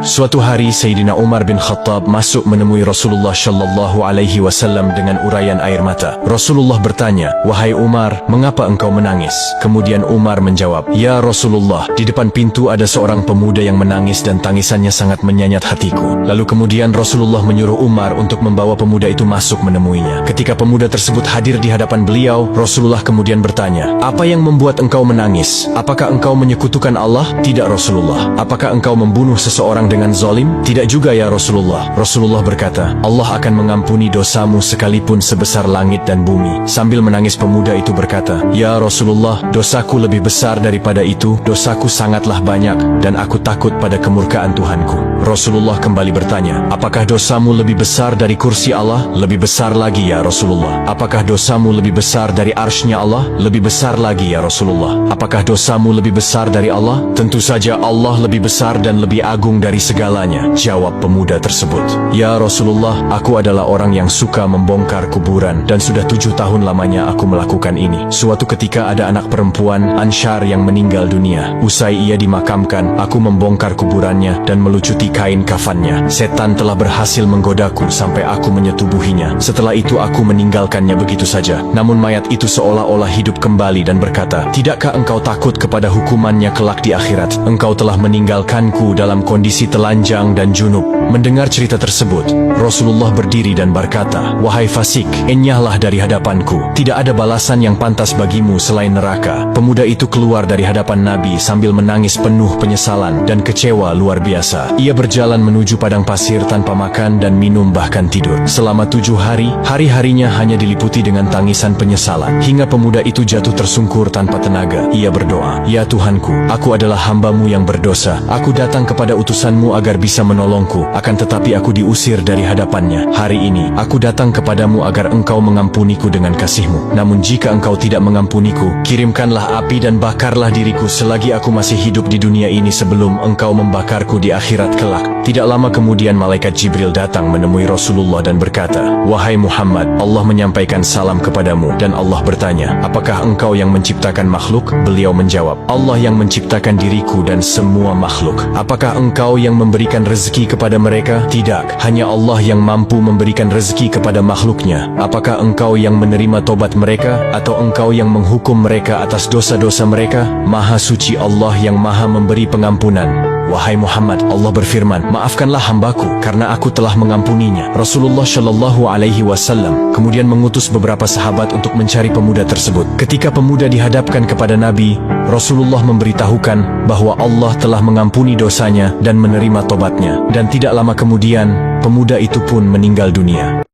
Suatu hari Sayyidina Umar bin Khattab masuk menemui Rasulullah Shallallahu Alaihi Wasallam dengan uraian air mata. Rasulullah bertanya, "Wahai Umar, mengapa engkau menangis?" Kemudian Umar menjawab, "Ya Rasulullah, di depan pintu ada seorang pemuda yang menangis dan tangisannya sangat menyayat hatiku." Lalu kemudian Rasulullah menyuruh Umar untuk membawa pemuda itu masuk menemuinya. Ketika pemuda tersebut hadir di hadapan beliau, Rasulullah kemudian bertanya, "Apa yang membuat engkau menangis? Apakah engkau menyekutukan Allah?" "Tidak Rasulullah." "Apakah engkau membunuh seseorang dengan zalim?" "Tidak juga ya Rasulullah." Rasulullah berkata, "Allah akan mengampuni dosamu sekalipun sebesar langit dan bumi." Sambil menangis pemuda itu berkata, "Ya Rasulullah, dosaku lebih besar daripada itu, dosaku sangatlah banyak dan aku takut pada kemurkaan Tuhanku." Rasulullah kembali bertanya, "Apakah dosamu lebih besar dari kursi Allah?" "Lebih besar lagi ya Rasulullah." "Apakah dosamu lebih besar dari arsy-Nya Allah?" "Lebih besar lagi ya Rasulullah." "Apakah dosamu lebih besar dari Allah?" "Tentu saja Allah lebih besar dan lebih agung dari segalanya," jawab pemuda tersebut. "Ya Rasulullah, aku adalah orang yang suka membongkar kuburan dan sudah 7 tahun lamanya aku melakukan ini. Suatu ketika ada anak perempuan, Ansyar, yang meninggal dunia. Usai ia dimakamkan, aku membongkar kuburannya dan melucuti kain kafannya. Setan telah berhasil menggodaku sampai aku menyetubuhinya. Setelah itu aku meninggalkannya begitu saja. Namun mayat itu seolah-olah hidup kembali dan berkata, 'Tidakkah engkau takut kepada hukumannya kelak di akhirat? Engkau telah meninggalkanku dalam kondisi telanjang dan junub.'" Mendengar cerita tersebut, Rasulullah berdiri dan berkata, "Wahai fasik, enyahlah dari hadapanku. Tidak ada balasan yang pantas bagimu selain neraka." Pemuda itu keluar dari hadapan Nabi sambil menangis penuh penyesalan dan kecewa luar biasa. Ia berjalan menuju padang pasir tanpa makan dan minum bahkan tidur. Selama 7 hari, hari-harinya hanya diliputi dengan tangisan penyesalan. Hingga pemuda itu jatuh tersungkur tanpa tenaga. Ia berdoa, "Ya Tuhanku, aku adalah hamba-Mu yang berdosa. Aku datang kepada utusan-Mu agar bisa menolongku. Akan tetapi aku diusir dari hadapannya. Hari ini, aku datang kepadamu agar engkau mengampuniku dengan kasih-Mu. Namun jika engkau tidak mengampuniku, kirimkanlah api dan bakarlah diriku selagi aku masih hidup di dunia ini sebelum engkau membakarku di akhirat kelak." Tidak lama kemudian malaikat Jibril datang menemui Rasulullah dan berkata, "Wahai Muhammad, Allah menyampaikan salam kepadamu." Dan Allah bertanya, "Apakah engkau yang menciptakan makhluk?" Beliau menjawab, "Allah yang menciptakan diriku dan semua makhluk." "Apakah engkau yang memberikan rezeki kepada mereka?" "Tidak, hanya Allah yang mampu memberikan rezeki kepada makhluknya." "Apakah engkau yang menerima tobat mereka atau engkau yang menghukum mereka atas dosa-dosa mereka?" "Maha suci Allah yang maha memberi pengampunan." "Wahai Muhammad, Allah berfirman, 'Maafkanlah hambaku karena aku telah mengampuninya.'" Rasulullah Shallallahu Alaihi Wasallam kemudian mengutus beberapa sahabat untuk mencari pemuda tersebut. Ketika pemuda dihadapkan kepada Nabi, Rasulullah memberitahukan bahwa Allah telah mengampuni dosanya dan menerima tobatnya. Dan tidak lama kemudian, pemuda itu pun meninggal dunia.